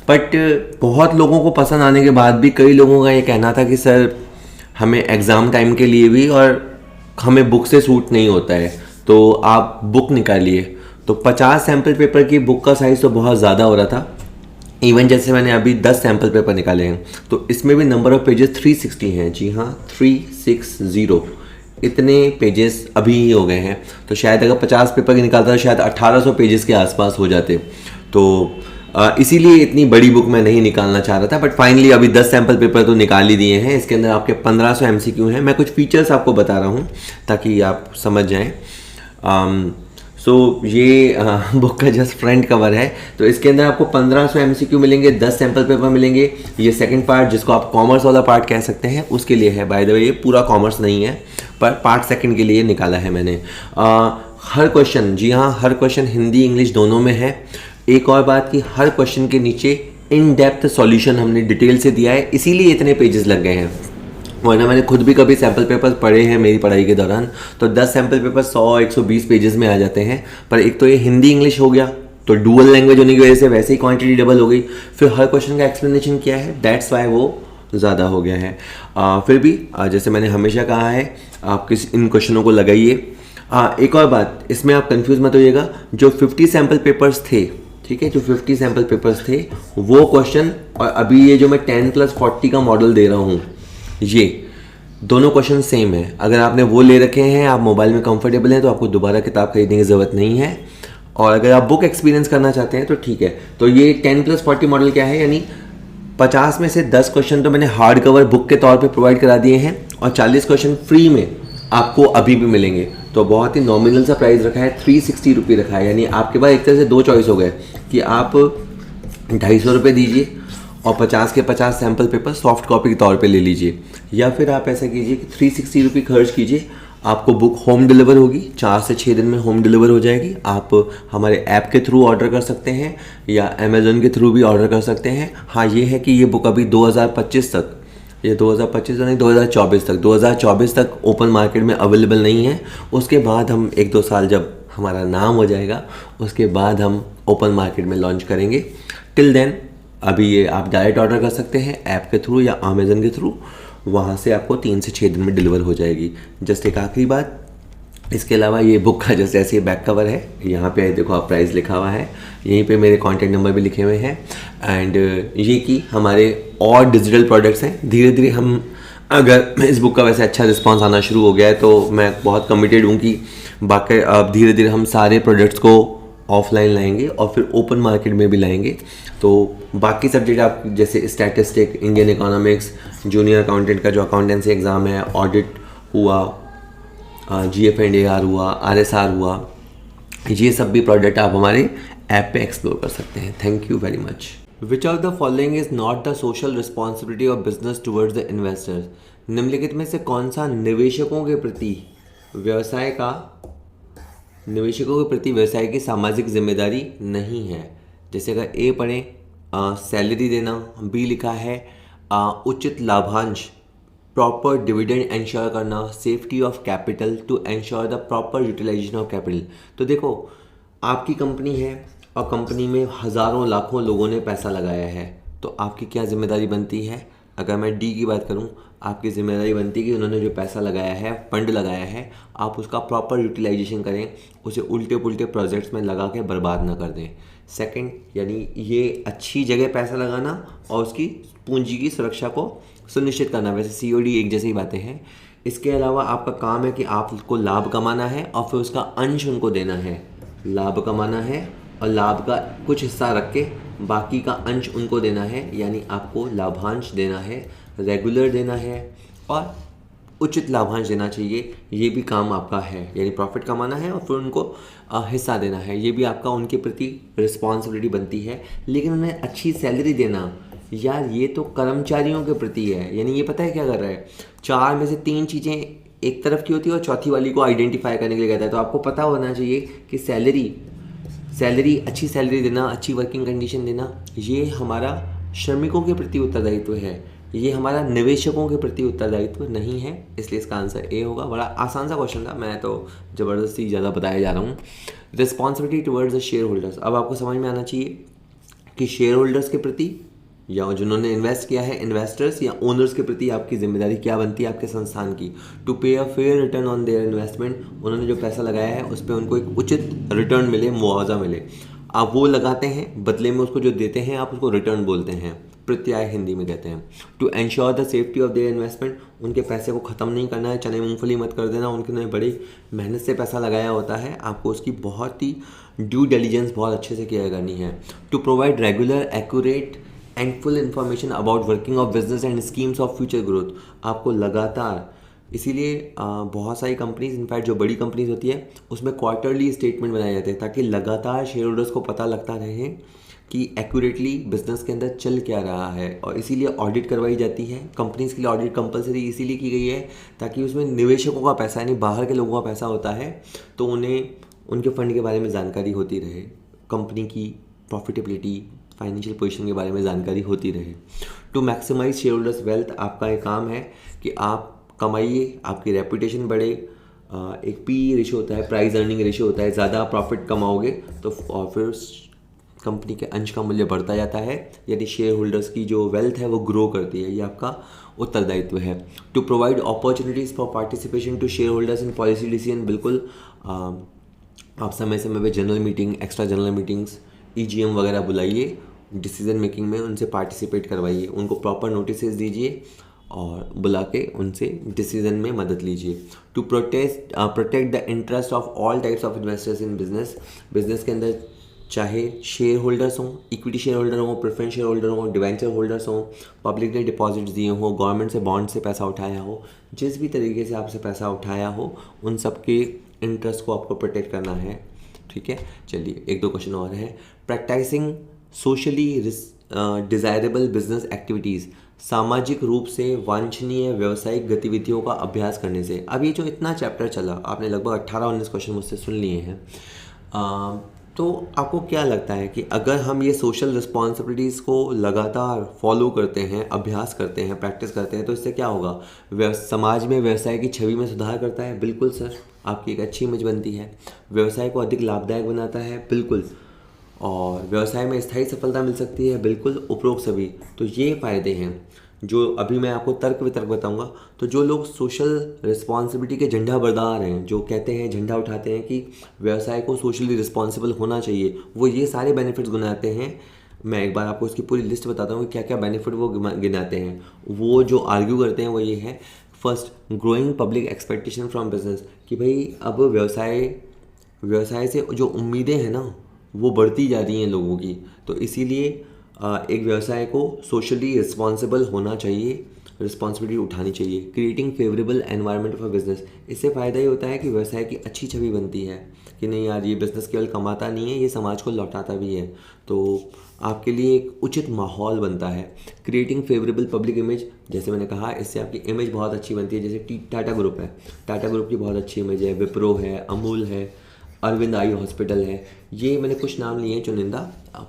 बट बहुत लोगों को पसंद आने के बाद भी कई लोगों का ये कहना था कि सर हमें एग्ज़ाम टाइम के लिए भी और हमें बुक से सूट नहीं होता है, तो आप बुक निकालिए। तो 50 सैम्पल पेपर की बुक का साइज़ तो बहुत ज़्यादा हो रहा था। इवन जैसे मैंने अभी 10 सैम्पल पेपर निकाले हैं, तो इसमें भी नंबर ऑफ पेजेस 360 हैं। जी हाँ, 360 इतने पेजेस अभी ही हो गए हैं। तो शायद अगर 50 पेपर के निकालता तो शायद 1800 पेजेस के आसपास हो जाते। तो इसीलिए इतनी बड़ी बुक मैं नहीं निकालना चाह रहा था, बट फाइनली अभी 10 सैम्पल पेपर तो निकाल ही दिए हैं। इसके अंदर आपके 1500 एमसीक्यू हैं। मैं कुछ फीचर्स आपको बता रहा हूँ ताकि आप समझ जाएं। ये बुक का जस्ट फ्रंट कवर है। तो इसके अंदर आपको 1500 एमसीक्यू मिलेंगे, 10 सैम्पल पेपर मिलेंगे। ये सेकंड पार्ट जिसको आप कॉमर्स वाला पार्ट कह सकते हैं उसके लिए है। बाय द वे ये पूरा कॉमर्स नहीं है, पर पार्ट सेकंड के लिए निकाला है मैंने। हर क्वेश्चन, जी हाँ, हर क्वेश्चन हिंदी इंग्लिश दोनों में है। एक और बात कि हर क्वेश्चन के नीचे इन डेप्थ सॉल्यूशन हमने डिटेल से दिया है, इसीलिए इतने पेजेस लग गए हैं। वरना मैंने खुद भी कभी सैम्पल पेपर पढ़े हैं मेरी पढ़ाई के दौरान, तो 10 सैम्पल पेपर 100-120 पेजेस में आ जाते हैं। पर एक तो ये हिंदी इंग्लिश हो गया, तो डुअल लैंग्वेज होने की वजह से वैसे ही क्वांटिटी डबल हो गई। फिर हर क्वेश्चन का एक्सप्लेनेशन क्या है, दैट्स वाई वो ज़्यादा हो गया है। फिर भी जैसे मैंने हमेशा कहा है, आप इन क्वेश्चनों को लगाइए। एक और बात, इसमें आप कंफ्यूज मत होइएगा। जो 50 सैम्पल पेपर्स थे, ठीक है, जो 50 सैम्पल पेपर्स थे वो क्वेश्चन, और अभी ये जो मैं 10+40 का मॉडल दे रहा हूँ, ये दोनों क्वेश्चन सेम है। अगर आपने वो ले रखे हैं, आप मोबाइल में कंफर्टेबल हैं, तो आपको दोबारा किताब खरीदने की ज़रूरत नहीं है। और अगर आप बुक एक्सपीरियंस करना चाहते हैं तो ठीक है। तो ये 10+40 मॉडल क्या है, यानी 50 में से 10 क्वेश्चन तो मैंने हार्ड कवर बुक के तौर पे प्रोवाइड करा दिए हैं, और 40 क्वेश्चन फ्री में आपको अभी भी मिलेंगे। तो बहुत ही नॉमिनल सा प्राइस रखा है, 360 रुपये रखा है। यानी आपके पास एक तरह से दो चॉइस हो गए कि आप 250 रुपये दीजिए और 50 के 50 सैम्पल पेपर सॉफ्ट कॉपी के तौर पे ले लीजिए, या फिर आप ऐसा कीजिए कि 360 रुपये खर्च कीजिए, आपको बुक होम डिलीवर होगी, 4 से 6 दिन में होम डिलीवर हो जाएगी। आप हमारे ऐप के थ्रू ऑर्डर कर सकते हैं या अमेज़न के थ्रू भी ऑर्डर कर सकते हैं। हाँ, ये है कि ये बुक अभी 2025 तक, ये 2025 नहीं 2024 तक ओपन मार्केट में अवेलेबल नहीं है। उसके बाद हम 1-2 साल जब हमारा नाम हो जाएगा, उसके बाद हम ओपन मार्केट में लॉन्च करेंगे। टिल देन अभी ये आप डायरेक्ट ऑर्डर कर सकते हैं ऐप के थ्रू या अमेज़न के थ्रू, वहाँ से आपको 3 से 6 दिन में डिलीवर हो जाएगी। जस्ट एक आखिरी बात, इसके अलावा ये बुक का जैसे ऐसे बैक कवर है, यहाँ पे देखो आप प्राइस लिखा हुआ है, यहीं पे मेरे कॉन्टैक्ट नंबर भी लिखे हुए हैं। एंड ये कि हमारे और डिजिटल प्रोडक्ट्स हैं। धीरे धीरे हम, अगर इस बुक का वैसे अच्छा रिस्पांस आना शुरू हो गया है तो मैं बहुत कमिटेड हूँ कि बाकी अब धीरे धीरे हम सारे प्रोडक्ट्स को ऑफलाइन लाएंगे और फिर ओपन मार्केट में भी लाएंगे। तो बाकी सब्जेक्ट आप जैसे statistic, Indian economics, junior accountant का जो अकाउंटेंसी एग्ज़ाम है, ऑडिट हुआ, GF&AR हुआ, RSR हुआ, ये सब भी प्रोडक्ट आप हमारे ऐप पे एक्सप्लोर कर सकते हैं। Thank you very much. Which of the following is not the social responsibility of business towards the investors? निम्नलिखित में से कौन सा निवेशकों के प्रति व्यवसाय की सामाजिक जिम्मेदारी नहीं है? जैसे अगर ए पढ़ें, सैलरी देना, बी लिखा है उचित लाभांश, प्रॉपर डिविडेंड एंश्योर करना, safety of capital to ensure the proper utilisation of capital. तो देखो, आपकी कंपनी है और कंपनी में हज़ारों लाखों लोगों ने पैसा लगाया है, तो आपकी क्या जिम्मेदारी बनती है? अगर मैं डी की बात करूं, आपकी जिम्मेदारी बनती है कि उन्होंने जो पैसा लगाया है, फंड लगाया है, आप उसका प्रॉपर यूटिलाइजेशन करें, उसे उल्टे पुल्टे प्रोजेक्ट्स में लगा के बर्बाद ना कर दें। सेकंड, यानी ये अच्छी जगह पैसा लगाना और उसकी पूंजी की सुरक्षा को सुनिश्चित करना। वैसे COD एक जैसी बातें हैं। इसके अलावा आपका काम है कि आपको लाभ कमाना है और फिर उसका अंश उनको देना है। लाभ कमाना है और लाभ का कुछ हिस्सा रख के बाकी का अंश उनको देना है, यानी आपको लाभांश देना है, रेगुलर देना है और उचित लाभांश देना चाहिए। ये भी काम आपका है, यानी प्रॉफिट कमाना है और फिर उनको हिस्सा देना है। ये भी आपका उनके प्रति रिस्पॉन्सिबिलिटी बनती है। लेकिन उन्हें अच्छी सैलरी देना, यार ये तो कर्मचारियों के प्रति है। यानी ये पता है क्या कर रहा है, 4 में से 3 चीज़ें एक तरफ की होती है और चौथी वाली को आइडेंटिफाई करने के लिए कहता है। तो आपको पता होना चाहिए कि सैलरी अच्छी सैलरी देना, अच्छी वर्किंग कंडीशन देना, ये हमारा श्रमिकों के प्रति उत्तरदायित्व है, ये हमारा निवेशकों के प्रति उत्तरदायित्व नहीं है। इसलिए इसका आंसर ए होगा। बड़ा आसान सा क्वेश्चन था, मैं तो ज़बरदस्ती ज़्यादा बताया जा रहा हूँ। Responsibility towards the share holders. अब आपको समझ में आना चाहिए कि शेयर होल्डर्स के प्रति या जिन्होंने इन्वेस्ट किया है, इन्वेस्टर्स या ओनर्स के प्रति आपकी जिम्मेदारी क्या बनती है आपके संस्थान की। टू पे a fair return on their investment. उन्होंने जो पैसा लगाया है उस पर उनको एक उचित रिटर्न मिले, मुआवजा मिले। आप वो लगाते हैं, बदले में उसको जो देते हैं आप उसको रिटर्न बोलते हैं, प्रत्याय हिंदी में कहते हैं। To ensure the safety of their investment. उनके पैसे को ख़त्म नहीं करना है, चने मूंगफली मत कर देना। उन्होंने बड़ी मेहनत से पैसा लगाया होता है, आपको उसकी बहुत ही ड्यू डिलीजेंस बहुत अच्छे से किया करनी है। To provide regular, accurate and full information about working of business and schemes of future growth. आपको लगातार, इसीलिए बहुत सारी कंपनीज, इनफैक्ट जो बड़ी कंपनीज होती है उसमें क्वार्टरली स्टेटमेंट बनाए जाते हैं ताकि लगातार शेयर होल्डर्स को पता लगता रहे कि एक्यूरेटली बिजनेस के अंदर चल क्या रहा है। और इसीलिए ऑडिट करवाई जाती है। कंपनीज के लिए ऑडिट कंपलसरी इसीलिए की गई है ताकि उसमें निवेशकों का पैसा, यानी बाहर के लोगों का पैसा होता है, तो उन्हें उनके फंड के बारे में जानकारी होती रहे, कंपनी की प्रॉफिटेबिलिटी, फाइनेंशियल पोजीशन के बारे में जानकारी होती रहे। To maximise share holders wealth. आपका एक काम है कि आप कमाइए, आपकी रेपुटेशन बढ़े। एक PE रेशियो होता है, प्राइस अर्निंग रेशियो होता है। ज़्यादा प्रॉफिट कमाओगे तो और फिर कंपनी के अंश का मूल्य बढ़ता जाता है, यदि शेयर होल्डर्स की जो वेल्थ है वो ग्रो करती है। ये आपका उत्तरदायित्व है। To provide opportunities for participation to share holders in policy decision. बिल्कुल, आप समय समय पे general meeting, extra general meetings, EGM वगैरह बुलाइए, डिसीजन मेकिंग में उनसे पार्टिसिपेट करवाइए, उनको प्रॉपर नोटिस दीजिए और बुला के उनसे डिसीजन में मदद लीजिए। To protect the interest of all types of investors in business. Business के अंदर चाहे शेयर होल्डर्स हों, इक्विटी शेयर होल्डर हों, प्रेफरेंस शेयर होल्डर हों, डिवेंचर होल्डर्स हों, पब्लिक ने डिपॉजिट्स दिए हों, गवर्नमेंट से बॉन्ड से पैसा उठाया हो, जिस भी तरीके से आपसे पैसा उठाया हो, उन सब के इंटरेस्ट को आपको प्रोटेक्ट करना है। ठीक है, चलिए 1-2 क्वेश्चन और है। Practising socially desirable business activities. सामाजिक रूप से वांछनीय व्यावसायिक गतिविधियों का अभ्यास करने से। अब ये जो इतना चैप्टर चला, आपने लगभग 18-19 क्वेश्चन मुझसे सुन लिए हैं। तो आपको क्या लगता है कि अगर हम ये सोशल रिस्पॉन्सिबिलिटीज़ को लगातार फॉलो करते हैं, अभ्यास करते हैं, प्रैक्टिस करते हैं, तो इससे क्या होगा? समाज में व्यवसाय की छवि में सुधार करता है। बिल्कुल सर, आपकी एक अच्छी इमेज बनती है। व्यवसाय को अधिक लाभदायक बनाता है। बिल्कुल। और व्यवसाय में स्थायी सफलता मिल सकती है। बिल्कुल, उपरोक्त सभी। तो ये फ़ायदे हैं जो अभी मैं आपको तर्क वितर्क बताऊंगा। तो जो लोग सोशल रिस्पॉन्सिबिलिटी के झंडा बरदार हैं, जो कहते हैं, झंडा उठाते हैं कि व्यवसाय को सोशली रिस्पॉन्सिबल होना चाहिए, वो ये सारे बेनिफिट्स गिनाते हैं। मैं एक बार आपको इसकी पूरी लिस्ट बताता हूँ कि क्या क्या बेनिफिट वो गिनाते हैं। वो जो आर्ग्यू करते हैं वो ये है। First, growing public expectation from business, कि भाई अब व्यवसाय से जो उम्मीदें हैं ना वो बढ़ती जा रही हैं लोगों की। तो इसीलिए एक व्यवसाय को सोशली रिस्पॉन्सिबल होना चाहिए, रिस्पॉन्सिबिलिटी उठानी चाहिए। Creating favourable environment for business, इससे फ़ायदा ये होता है कि व्यवसाय की अच्छी छवि बनती है कि नहीं यार, ये बिज़नेस केवल कमाता नहीं है, ये समाज को लौटाता भी है। तो आपके लिए एक उचित माहौल बनता है। क्रिएटिंग फेवरेबल पब्लिक इमेज, जैसे मैंने कहा, इससे आपकी इमेज बहुत अच्छी बनती है। जैसे टाटा ग्रुप है, टाटा ग्रुप की बहुत अच्छी इमेज है। विप्रो है, अमूल है, अरविंद आई हॉस्पिटल है। ये मैंने कुछ नाम लिए हैं चुनिंदा,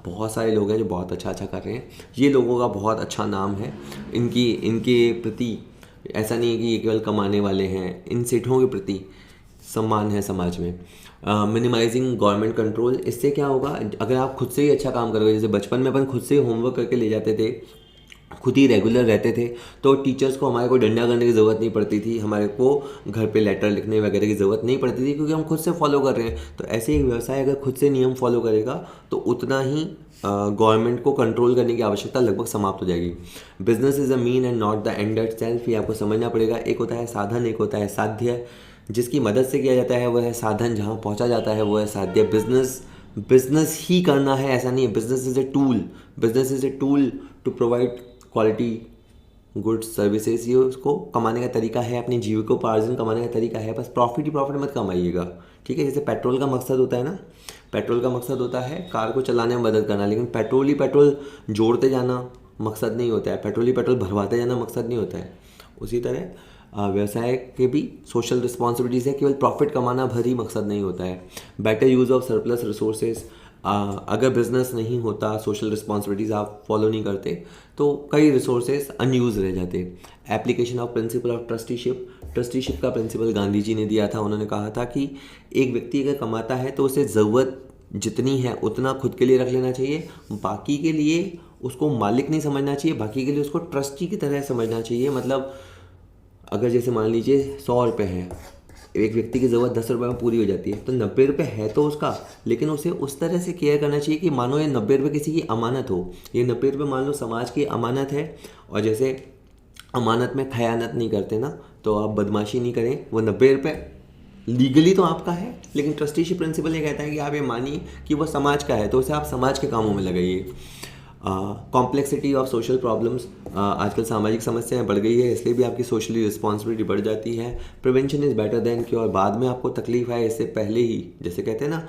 बहुत सारे लोग हैं जो बहुत अच्छा कर रहे हैं। ये लोगों का बहुत अच्छा नाम है। इनके प्रति ऐसा नहीं है कि ये केवल कमाने वाले हैं, इन सेठों के प्रति सम्मान है समाज में। मिनिमाइजिंग गवर्नमेंट कंट्रोल, इससे क्या होगा, अगर आप खुद से ही अच्छा काम करोगे, जैसे बचपन में अपन खुद से ही होमवर्क करके ले जाते थे खुद ही रेगुलर रहते थे, तो टीचर्स को हमारे को डंडा करने की ज़रूरत नहीं पड़ती थी, हमारे को घर पे लेटर लिखने वगैरह की ज़रूरत नहीं पड़ती थी, क्योंकि हम खुद से फॉलो कर रहे हैं। तो ऐसे ही व्यवसाय अगर खुद से नियम फॉलो करेगा तो उतना ही गवर्नमेंट को कंट्रोल करने की आवश्यकता लगभग समाप्त हो जाएगी। Business is a mean and not the end it self, ये आपको समझना पड़ेगा। एक होता है साधन, एक होता है साध्य। जिसकी मदद से किया जाता है वह है साधन, जहाँ पहुँचा जाता है वो है साध्य। बिजनेस ही करना है ऐसा नहीं है। Business is a tool to provide quality goods services. ये उसको कमाने का तरीका है, अपनी जीविकोपार्जन कमाने का तरीका है। बस प्रॉफिट ही प्रॉफिट मत कमाइएगा, ठीक है। जैसे पेट्रोल का मकसद होता है ना, पेट्रोल का मकसद होता है कार को चलाने में मदद करना, लेकिन पेट्रोल ही पेट्रोल जोड़ते जाना मकसद नहीं होता है, पेट्रोल ही पेट्रोल भरवाते जाना मकसद नहीं होता है। उसी तरह व्यवसाय के भी सोशल रिस्पॉन्सिबिलिटीज़ है, केवल प्रॉफिट कमाना भर ही मकसद नहीं होता है। Better use of surplus resources. अगर बिजनेस नहीं होता, सोशल रिस्पॉन्सिबिलिटीज़ आप फॉलो नहीं करते, तो कई रिसोर्सेज अनयूज रह जाते। Application of principle of trusteeship का प्रिंसिपल गांधी जी ने दिया था। उन्होंने कहा था कि एक व्यक्ति अगर कमाता है तो उसे ज़रूरत जितनी है उतना खुद के लिए रख लेना चाहिए, बाकी के लिए उसको मालिक नहीं समझना चाहिए, बाकी के लिए उसको ट्रस्टी की तरह समझना चाहिए। मतलब अगर जैसे मान लीजिए 100 रुपये है, एक व्यक्ति की ज़रूरत 10 रुपये में पूरी हो जाती है, तो 90 रुपये है तो उसका, लेकिन उसे उस तरह से केयर करना चाहिए कि मानो ये 90 रुपये किसी की अमानत हो। ये 90 रुपये मान लो समाज की अमानत है, और जैसे अमानत में खयानत नहीं करते ना, तो आप बदमाशी नहीं करें। वो 90 रुपये लीगली तो आपका है, लेकिन ट्रस्टीशिप प्रिंसिपल ये कहता है कि आप ये मानिए कि वो समाज का है, तो उसे आप समाज के कामों में लगाइए। Complexity of social problems. आजकल सामाजिक समस्याएं बढ़ गई है, इसलिए भी आपकी सोशली रिस्पॉन्सिबिलिटी बढ़ जाती है। Prevention is better than cure. बाद में आपको तकलीफ आए इससे पहले ही, जैसे कहते हैं ना,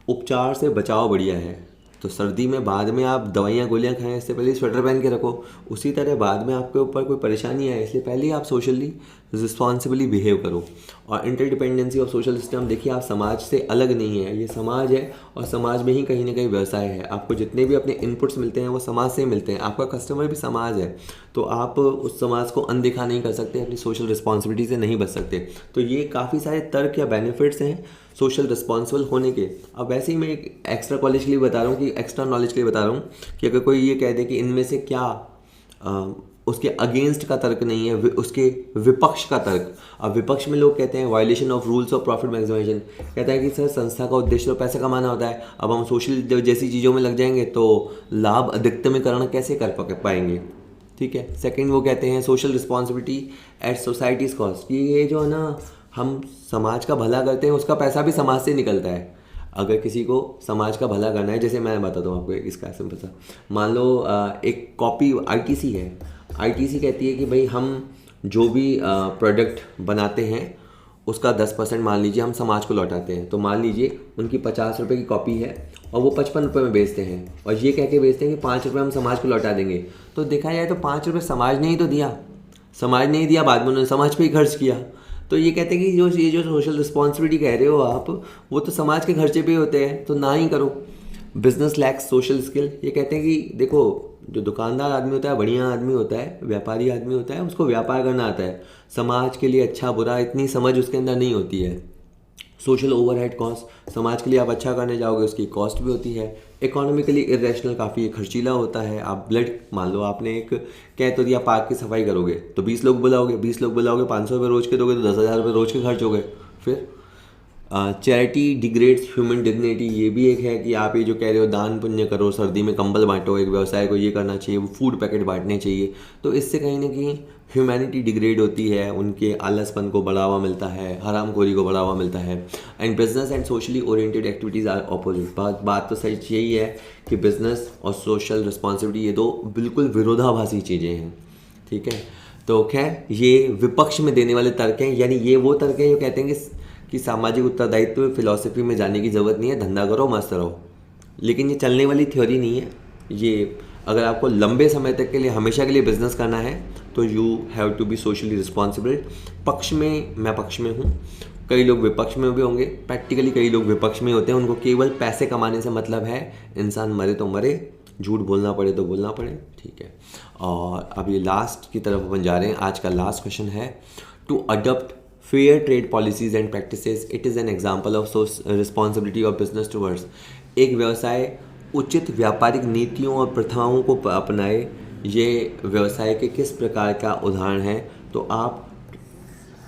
उपचार से बचाव बढ़िया है। तो सर्दी में बाद में आप दवाइयाँ गोलियाँ खाएं, इससे पहले स्वेटर पहन के रखो। उसी तरह बाद में आपके ऊपर कोई परेशानी आए, इसलिए पहले ही आप सोशली रिस्पॉन्सिबली बिहेव करो। और इंटरडिपेंडेंसी ऑफ सोशल सिस्टम। देखिए, आप समाज से अलग नहीं है, ये समाज है, और समाज में ही कहीं ना कहीं व्यवसाय है। आपको जितने भी अपने इनपुट्स मिलते हैं वो समाज से मिलते हैं, आपका कस्टमर भी समाज है, तो आप उस समाज को अनदेखा नहीं कर सकते, अपनी सोशल रिस्पॉन्सिबिलिटी से नहीं बच सकते। तो ये काफ़ी सारे तर्क या बेनिफिट्स हैं सोशल रिस्पॉन्सिबल होने के। अब वैसे ही मैं एक एक्स्ट्रा कॉलेज के लिए बता रहा हूँ, कि एक्स्ट्रा नॉलेज के लिए बता रहा हूँ, कि अगर कोई ये कह दे कि इनमें से क्या उसके अगेंस्ट का तर्क नहीं है, उसके विपक्ष का तर्क। अब विपक्ष में लोग कहते हैं violation of rules of profit maximisation. कहता है कि सर, संस्था का उद्देश्य तो पैसे कमाना होता है, अब हम सोशल जैसी चीज़ों में लग जाएंगे तो लाभ अधिकतमीकरण कैसे कर पाएंगे, ठीक है। सेकंड, वो कहते हैं social responsibility at society's cost. ये जो है ना, हम समाज का भला करते हैं, उसका पैसा भी समाज से निकलता है। अगर किसी को समाज का भला करना है, जैसे मैं बताता हूँ आपको इसका सिंपल सा, मान लो एक कॉपी आईटीसी है, आईटीसी कहती है कि भाई हम जो भी प्रोडक्ट बनाते हैं उसका 10% मान लीजिए हम समाज को लौटाते हैं। तो मान लीजिए उनकी 50 रुपये की कॉपी है और वो 55 रुपये में बेचते हैं, और ये कह के बेचते हैं कि 5 रुपये हम समाज को लौटा देंगे। तो देखा जाए तो 5 रुपये समाज ने ही तो दिया, समाज ने ही दिया, बाद में उन्होंने समाज पे ही खर्च किया। तो ये कहते हैं कि ये जो सोशल रिस्पॉन्सिबिलिटी कह रहे हो आप, वो तो समाज के खर्चे पे ही होते हैं, तो ना ही करो। Business lakhs social skill. ये कहते हैं कि देखो, जो दुकानदार आदमी होता है, बढ़िया आदमी होता है, व्यापारी आदमी होता है, उसको व्यापार करना आता है, समाज के लिए अच्छा बुरा इतनी समझ उसके अंदर नहीं होती है। Social overhead cost. समाज के लिए आप अच्छा करने जाओगे, उसकी कॉस्ट भी होती है। इकोनॉमिकली इरेशनल, काफ़ी खर्चीला होता है। आप ब्लड, मान लो आपने एक कह तो दिया पार्क की सफाई करोगे, तो 20 लोग बुलाओगे, 500 रुपये रोज़ के दोगे तो 10,000 रुपये रोज़ के खर्च हो गए। फिर चैरिटी डिग्रेड्स ह्यूमन डिग्निटी। ये भी एक है कि आप ये जो कह रहे हो दान पुण्य करो, सर्दी में कंबल बांटो, एक व्यवसाय को ये करना चाहिए, वो फूड पैकेट बांटने चाहिए, तो इससे कहीं ना कहीं ह्यूमैनिटी डिग्रेड होती है, उनके आलसपन को बढ़ावा मिलता है, हरामखोरी को बढ़ावा मिलता है। And business and socially oriented activities are opposite. बात तो सच यही है कि बिजनेस और सोशल रिस्पॉन्सिबिलिटी ये दो बिल्कुल विरोधाभासी चीज़ें हैं, ठीक है। तो खैर, ये विपक्ष में देने वाले तर्क हैं, यानी ये वो तर्क हैं जो कहते हैं कि सामाजिक उत्तरदायित्व फिलॉसफी में जाने की ज़रूरत नहीं है, धंधा करो मस्त रहो। लेकिन ये चलने वाली थ्योरी नहीं है। ये अगर आपको लंबे समय तक के लिए, हमेशा के लिए बिजनेस करना है, तो you have to be socially responsible. पक्ष में, मैं पक्ष में हूँ, कई लोग विपक्ष में भी होंगे, प्रैक्टिकली कई लोग विपक्ष में होते हैं, उनको केवल पैसे कमाने से मतलब है, इंसान मरे तो मरे, झूठ बोलना पड़े तो बोलना पड़े, ठीक है। और अब ये लास्ट की तरफ अपन जा रहे हैं। आज का लास्ट क्वेश्चन है, to adopt fair trade policies and practices, it is an example of responsibility of business towards. एक व्यवसाय उचित व्यापारिक नीतियों और प्रथाओं को अपनाए, ये व्यवसाय के किस प्रकार का उदाहरण है, तो आप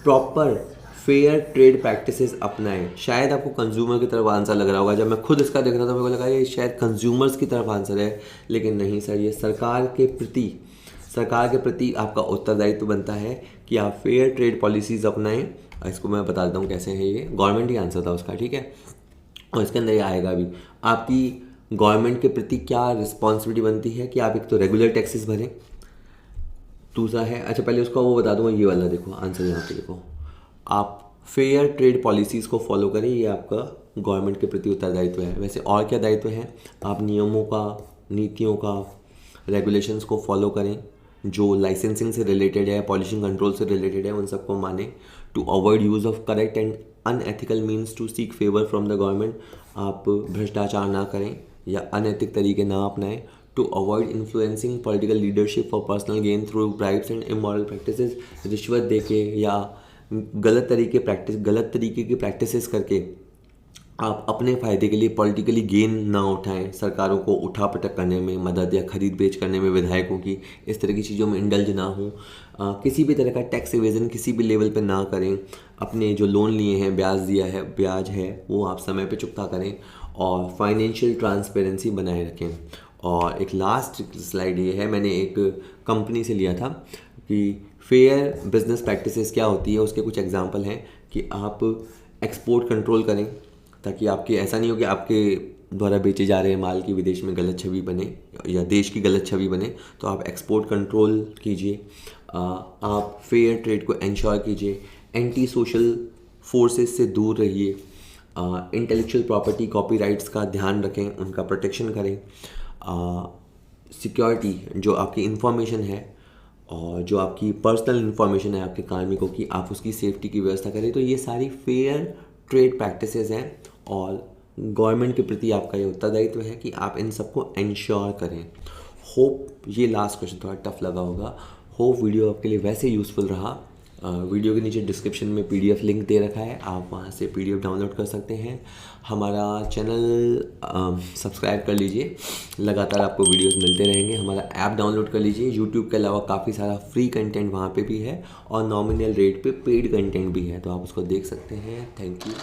प्रॉपर फेयर ट्रेड प्रैक्टिसेस अपनाएं। शायद आपको कंज्यूमर की तरफ आंसर लग रहा होगा, जब मैं खुद इसका देख रहा था मेरे को लगा ये शायद कंज्यूमर्स की तरफ आंसर है, लेकिन नहीं सर, ये सरकार के प्रति आपका उत्तरदायित्व बनता है कि आप फेयर ट्रेड पॉलिसीज़ अपनाएं। इसको मैं बता देता हूँ कैसे है, ये गवर्नमेंट ही आंसर था उसका, ठीक है। और इसके अंदर ये आएगा भी, आपकी गवर्नमेंट के प्रति क्या रिस्पॉन्सिबिलिटी बनती है कि आप एक तो रेगुलर टैक्सेस भरें, दूसरा है, अच्छा पहले उसका वो बता दूंगा, ये वाला देखो आंसर यहाँ पे देखो, आप फेयर ट्रेड पॉलिसीज़ को फॉलो करें, ये आपका गवर्नमेंट के प्रति उत्तरदायित्व है। वैसे और क्या दायित्व है, आप नियमों का, नीतियों का, रेगुलेशंस को फॉलो करें, जो लाइसेंसिंग से रिलेटेड है, पॉल्यूशन कंट्रोल से रिलेटेड है, उन सबको माने। To avoid use of correct and unethical means to seek favour from the government, आप भ्रष्टाचार ना करें या अनैतिक तरीके ना अपनाएं। To avoid influencing political leadership for personal gain through bribes and immoral practices, रिश्वत देके या गलत तरीके की प्रैक्टिसेस करके आप अपने फ़ायदे के लिए पॉलिटिकली गेन ना उठाएं, सरकारों को उठापटक करने में मदद या खरीद बेच करने में, विधायकों की इस तरह की चीज़ों में इंडल्ज ना हो, किसी भी तरह का टैक्स एवेजन किसी भी लेवल पे ना करें, अपने जो लोन लिए हैं, ब्याज है वो आप समय पे चुकता करें, और फाइनेंशियल ट्रांसपेरेंसी बनाए रखें। और एक लास्ट स्लाइड ये है, मैंने एक कंपनी से लिया था कि फेयर बिजनेस प्रैक्टिसेस क्या होती है, उसके कुछ एग्जांपल हैं कि आप एक्सपोर्ट कंट्रोल करें, ताकि आपकी ऐसा नहीं हो कि आपके द्वारा बेचे जा रहे माल की विदेश में गलत छवि बने या देश की गलत छवि बने, तो आप एक्सपोर्ट कंट्रोल कीजिए, आप फेयर ट्रेड को इंश्योर कीजिए, एंटी सोशल फोर्सेस से दूर रहिए, इंटेलेक्चुअल प्रॉपर्टी कॉपीराइट्स का ध्यान रखें, उनका प्रोटेक्शन करें, सिक्योरिटी जो आपकी इंफॉर्मेशन है और जो आपकी पर्सनल इंफॉर्मेशन है आपके कार्मिकों की, आप उसकी सेफ्टी की व्यवस्था करें। तो ये सारी फेयर ट्रेड प्रैक्टिसेस हैं और गवर्नमेंट के प्रति आपका ये उत्तरदायित्व है कि आप इन सबको इंश्योर करें। होप ये लास्ट क्वेश्चन थोड़ा टफ लगा होगा, होप वीडियो आपके लिए वैसे यूज़फुल रहा। वीडियो के नीचे डिस्क्रिप्शन में पीडीएफ लिंक दे रखा है, आप वहाँ से पीडीएफ डाउनलोड कर सकते हैं। हमारा चैनल सब्सक्राइब कर लीजिए, लगातार आपको वीडियोस मिलते रहेंगे। हमारा ऐप डाउनलोड कर लीजिए, यूट्यूब के अलावा काफ़ी सारा फ्री कंटेंट वहाँ पे भी है और नॉमिनल रेट पे पेड कंटेंट भी है, तो आप उसको देख सकते हैं। Thank you.